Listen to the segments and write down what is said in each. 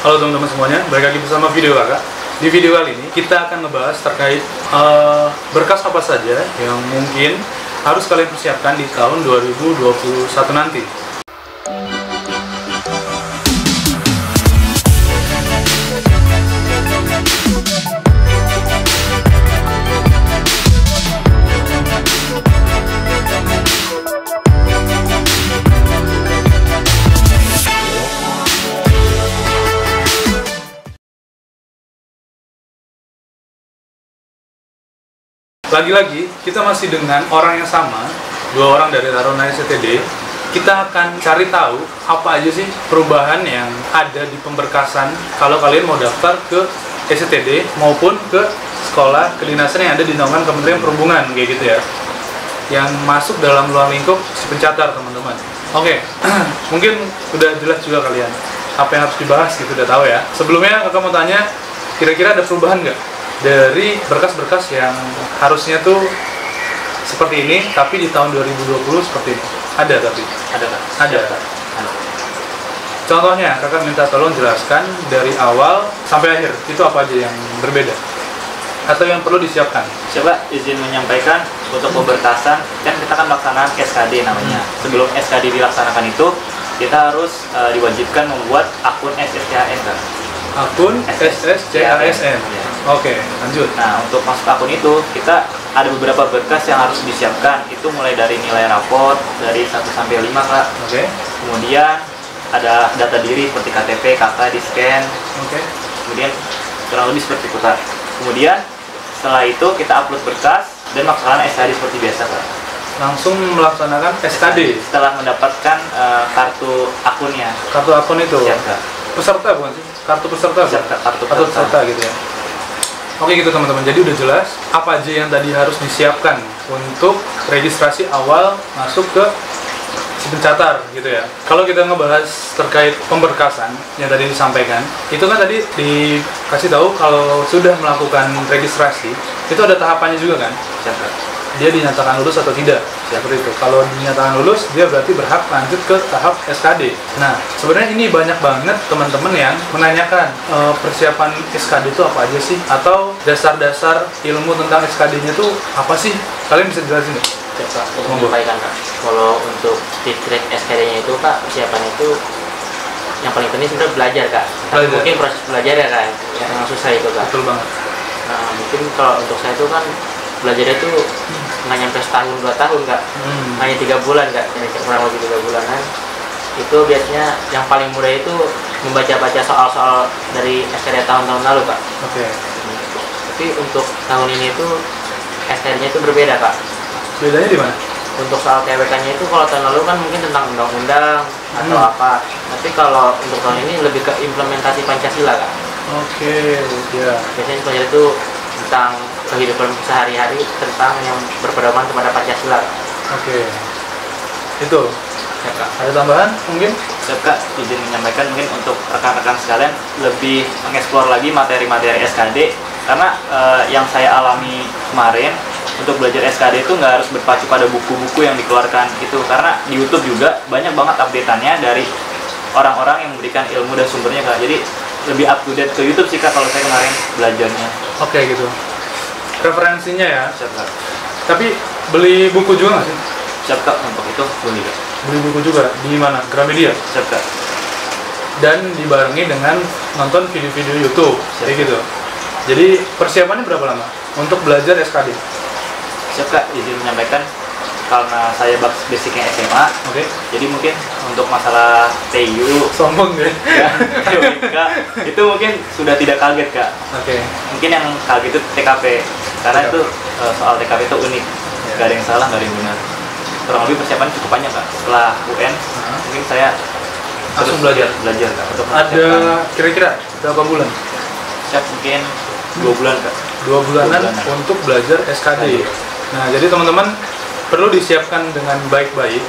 Halo teman-teman semuanya, balik lagi bersama video kakak. Di video kali ini kita akan ngebahas terkait berkas apa saja yang mungkin harus kalian persiapkan di tahun 2021 nanti. Lagi-lagi, kita masih dengan orang yang sama, dua orang dari Taruna SCTD. Kita akan cari tahu apa aja sih perubahan yang ada di pemberkasan kalau kalian mau daftar ke SCTD maupun ke sekolah kedinasan yang ada di naungan Kementerian Perhubungan, kayak gitu ya. Yang masuk dalam ruang lingkup si pencatat, teman-teman. Oke, mungkin udah jelas juga kalian apa yang harus dibahas gitu, udah tahu ya. Sebelumnya kakak mau tanya, kira-kira ada perubahan nggak dari berkas-berkas yang harusnya tuh seperti ini, tapi di tahun 2020 seperti ini? Ada tapi? Ada. Contohnya, kakak minta tolong jelaskan dari awal sampai akhir, itu apa aja yang berbeda? Atau yang perlu disiapkan? Coba izin menyampaikan, untuk pemberkasan, kan kita kan melaksanakan SKD namanya. Sebelum SKD dilaksanakan itu, kita harus diwajibkan membuat akun SSCHN kan? Akun SSCHN. Ya. Oke, lanjut. Nah, untuk masuk akun itu, kita ada beberapa berkas yang harus disiapkan. Itu mulai dari nilai raport, dari 1 sampai 5, Kak. Oke. Kemudian, ada data diri seperti KTP, KK, di-scan. Oke. Kemudian, kurang lebih seperti itu, Kak. Kemudian, setelah itu, kita upload berkas dan melaksanakan SKD seperti biasa, Kak. Langsung melaksanakan SKD? Setelah mendapatkan kartu akunnya. Kartu akun itu? Siap, Kak. Peserta bukan sih? Kartu peserta? Siap, Kak. Kartu peserta gitu ya. Oke gitu teman-teman, jadi udah jelas apa aja yang tadi harus disiapkan untuk registrasi awal masuk ke si pencatat gitu ya. Kalau kita ngebahas terkait pemberkasan yang tadi disampaikan, itu kan tadi dikasih tahu kalau sudah melakukan registrasi, itu ada tahapannya juga kan? Siap. Dia dinyatakan lulus atau tidak, seperti itu. Kalau dinyatakan lulus, dia berarti berhak lanjut ke tahap SKD. Nah, sebenarnya ini banyak banget teman-teman yang menanyakan persiapan SKD itu apa aja sih? Atau dasar-dasar ilmu tentang SKD-nya itu apa sih? Kalian bisa jelasin nggak? Kak, untuk menyampaikan Kak, kalau untuk titik SKD-nya itu Kak, persiapan itu yang paling penting sebenarnya belajar Kak. Tapi mungkin proses belajar ya Kak, yang susah itu Kak. Betul banget. Nah, mungkin kalau untuk saya itu kan belajarnya itu nggak nyampe setahun 2 tahun Kak, hanya 3 bulan Kak, kurang lebih 3 bulanan. Itu biasanya yang paling mudah itu membaca-baca soal-soal dari SKD tahun-tahun lalu Kak. Oke. Tapi untuk tahun ini itu SKD-nya itu berbeda Kak. Bedanya di mana? Untuk soal TWK-nya itu kalau tahun lalu kan mungkin tentang undang-undang atau apa. Tapi kalau untuk tahun ini lebih ke implementasi Pancasila Kak. Oke, ya. Biasanya Pancasila itu tentang kehidupan sehari-hari, tentang yang berpedoman kepada Pancasila. Oke. Itu. Ya, Kak. Ada tambahan mungkin? Siap, Kak, izin menyampaikan mungkin untuk rekan-rekan sekalian lebih mengeksplor lagi materi-materi SKD, karena yang saya alami kemarin untuk belajar SKD itu nggak harus berpacu pada buku-buku yang dikeluarkan itu, karena di YouTube juga banyak banget update-annya dari orang-orang yang memberikan ilmu dan sumbernya Kak. Jadi lebih up to date ke YouTube sih Kak kalau saya kemarin belajarnya. Oke gitu. Referensinya ya. Siap, Kak. Tapi beli buku juga nggak sih? Siap, Kak, untuk itu beli Kak. Beli buku juga di mana? Gramedia. Siap, Kak. Dan dibarengi dengan nonton video-video YouTube, kayak gitu. Jadi persiapannya berapa lama untuk belajar SKD? Siap, Kak, izin menyampaikan karena saya basicnya SMA. Oke. Jadi mungkin untuk masalah TU Sombong deh. ya, Kak, itu mungkin sudah tidak kaget Kak. Oke. Mungkin yang kaget itu TKP, karena itu soal TKP itu unik, nggak ada yang salah, nggak ada yang benar. Kurang lebih persiapan cukup banyak Kak. Setelah UN, mungkin saya Langsung terus belajar Kak, untuk Ada kira-kira berapa bulan? Siap, mungkin 2 bulan Kak. 2 bulanan untuk belajar SKD. Nah, jadi teman-teman perlu disiapkan dengan baik-baik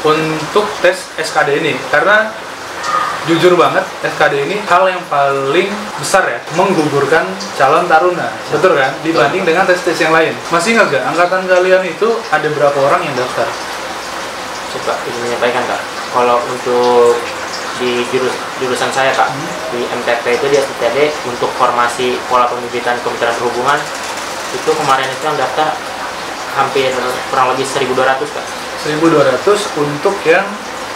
untuk tes SKD ini, karena jujur banget SKD ini hal yang paling besar ya, menggugurkan calon taruna, betul kan, dibanding dengan tes-tes yang lain. Masih nggak gak angkatan kalian itu ada berapa orang yang daftar? Coba ingin menyampaikan Kak, kalau untuk di di jurusan saya Kak, di MTP itu di STD untuk formasi pola pembibitan Kementerian Perhubungan itu kemarin itu yang daftar hampir kurang lebih 1.200 Kak. 1.200 untuk yang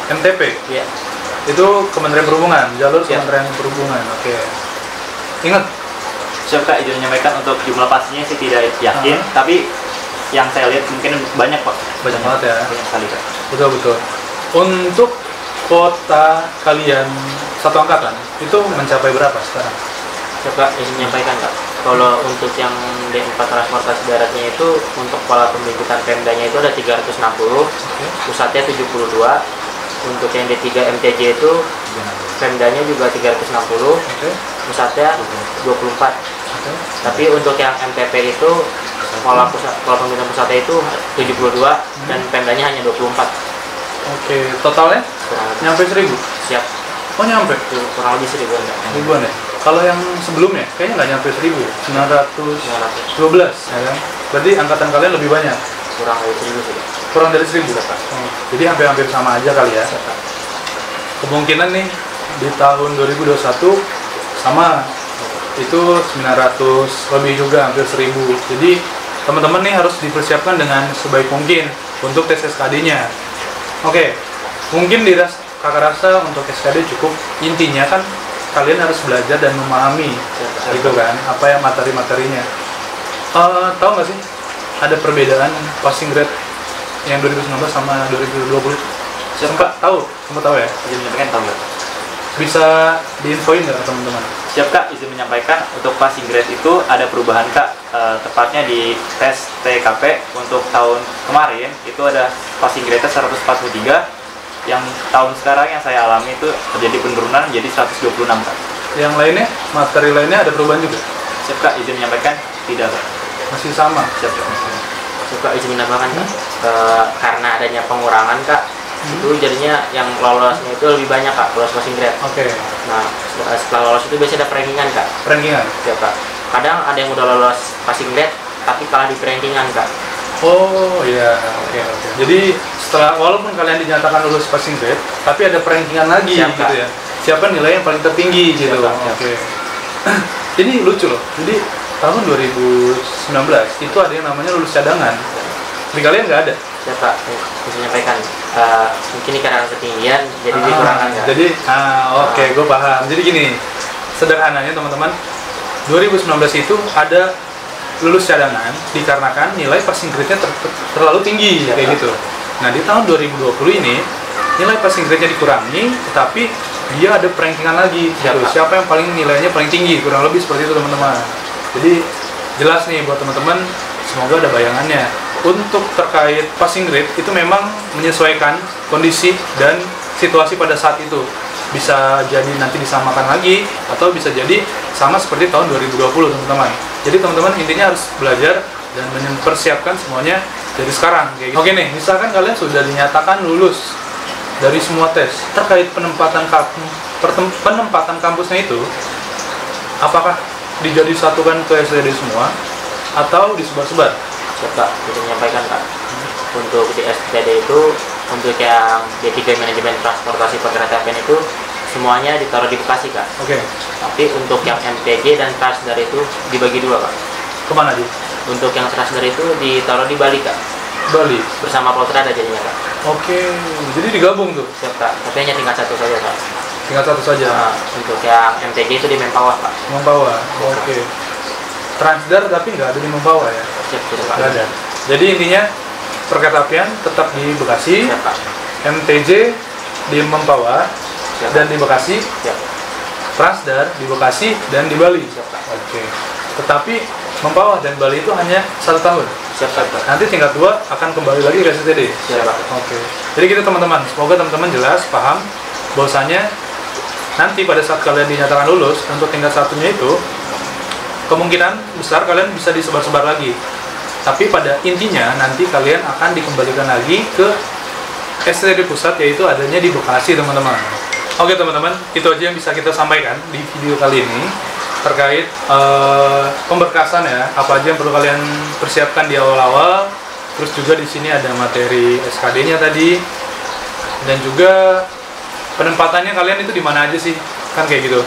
MTP? Iya. Itu Kementerian Perhubungan, jalur Ya. Kementerian Perhubungan. Oke. Ingat, Siap Kak, izin menyampaikan untuk jumlah pastinya sih tidak yakin, tapi yang saya lihat mungkin banyak Pak. Banyak banget ya. Banyak sekali Kak. betul. Untuk kuota kalian satu angkatan itu mencapai berapa sekarang? Coba ingin menyampaikan Kak, kalau untuk yang D4 transportasi daratnya itu untuk pola pembibitan Pemdanya itu ada 360, pusatnya 72. Untuk yang D3 MTJ itu Pemdanya juga 360, Oke. pusatnya 24. Oke. Tapi untuk yang MTP itu pola pembibitan pusatnya itu 72 dan Pemdanya hanya 24. Oke, totalnya Kurang lebih. nyampe 1.000? Siap. Oh nyampe? Kurang lebih 1.000-an Kak. Ribuan ya? Kalau yang sebelumnya kayaknya nggak nyampe 1.000, 912 ya kan? Berarti angkatan kalian lebih banyak, Kurang lebih 1.000 sih Kak. kurang dari 1.000 Kak? Jadi hampir-hampir sama aja kali ya. Siap, Kak. Kemungkinan nih di tahun 2021 sama, itu 900 lebih juga, hampir 1.000. Jadi teman-teman nih harus dipersiapkan dengan sebaik mungkin untuk tes SKD-nya. Oke, mungkin kakak rasa untuk SKD cukup. Intinya kan kalian harus belajar dan memahami gitu kan, apa ya materi-materinya. Tahu nggak sih ada perbedaan passing grade yang 2019 sama 2020? Sempat tahu ya? Izin menyampaikan tahu nggak? Bisa diinfoin nggak teman-teman? Siap Kak, izin menyampaikan untuk passing grade itu ada perubahan Kak. Tepatnya di tes TKP untuk tahun kemarin itu ada passing grade 143. Yang tahun sekarang yang saya alami itu terjadi penurunan menjadi 126 Kak. Yang lainnya, materi lainnya ada perubahan juga? Siap Kak, izin menyampaikan tidak Kak. Masih sama? Siap Kak. Suka izin menambahkan Kak, karena adanya pengurangan Kak, itu jadinya yang lolosnya itu lebih banyak Kak, lolos passing grade. Oke. Nah, setelah lolos itu biasanya ada rankingan Kak. Rankingan? Ya Kak. Kadang ada yang udah lolos passing grade, tapi kalah di rankingan Kak. Oh iya, oke. Jadi walaupun kalian dinyatakan lulus passing grade, tapi ada perankingan lagi Siap, gitu Kak. ya. Siapa nilai yang paling tertinggi gitu. Siap, Kak. Siap. Oke. Ini lucu loh. Jadi tahun 2019 itu ada yang namanya lulus cadangan. Di kalian nggak ada? Ya Kak, bisa menyampaikan. Mungkin ini karena ketinggian, jadi dikurangkan Kak. Jadi, oke, gue paham. Jadi gini, sederhananya teman-teman, 2019 itu ada lulus cadangan dikarenakan nilai passing grade-nya terlalu tinggi kayak gitu. Nah di tahun 2020 ini nilai passing grade-nya dikurangi, tetapi dia ada perankingan lagi gitu. Siapa yang paling nilainya paling tinggi, kurang lebih seperti itu teman-teman. Jadi jelas nih buat teman-teman, semoga ada bayangannya. Untuk terkait passing grade itu memang menyesuaikan kondisi dan situasi pada saat itu. Bisa jadi nanti disamakan lagi atau bisa jadi sama seperti tahun 2020 teman-teman. Jadi teman-teman intinya harus belajar dan mempersiapkan semuanya dari sekarang kayak gitu. Oke nih, misalkan kalian sudah dinyatakan lulus dari semua tes terkait penempatan kampusnya itu, apakah disatukan ke STD semua atau disebar-sebar? Kak, bisa menyampaikan Kak. Untuk di STD itu, untuk yang D3 manajemen transportasi perkeretaapian itu semuanya ditaruh di Bekasi Kak. Oke. Tapi untuk yang MTJ dan Transdar itu dibagi dua Kak. Kemana dia? Untuk yang Transdar itu ditaruh di Bali Kak. Bali. Bersama Poltrada jadinya Kak. Oke. Jadi digabung tuh. Siap Kak. Tapi hanya tingkat satu saja Kak. Tingkat satu saja. Nah, untuk yang MTJ itu di Mempawah Kak. Mempawah. Oke. Transdar tapi nggak ada di Mempawah ya? Siap sudah Kak. Nggak ada. Jadi intinya perkeretaapian tetap di Bekasi, Siap Kak. MTJ di Mempawah Siap, dan di Bekasi, Siap. Transdar di Bekasi dan di Bali. Siap Kak. Oke. Tetapi Mempawah dan Bali itu hanya 1 tahun. Siap Kak. Nanti tingkat 2 akan kembali lagi ke STD. Siap Kak. Oke. Jadi gitu teman-teman. Semoga teman-teman jelas, paham bahwasanya nanti pada saat kalian dinyatakan lulus untuk tingkat satunya itu kemungkinan besar kalian bisa disebar-sebar lagi. Tapi pada intinya nanti kalian akan dikembalikan lagi ke STD pusat, yaitu adanya di Bekasi teman-teman. Oke teman-teman, itu aja yang bisa kita sampaikan di video kali ini terkait pemberkasan ya, apa aja yang perlu kalian persiapkan di awal-awal. Terus juga di sini ada materi SKD-nya tadi, dan juga penempatannya kalian itu di mana aja sih, kan kayak gitu.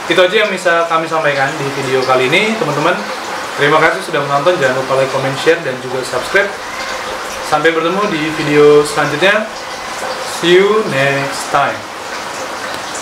Itu aja yang bisa kami sampaikan di video kali ini, teman-teman. Terima kasih sudah menonton, jangan lupa like, comment, share, dan juga subscribe. Sampai bertemu di video selanjutnya. See you next time.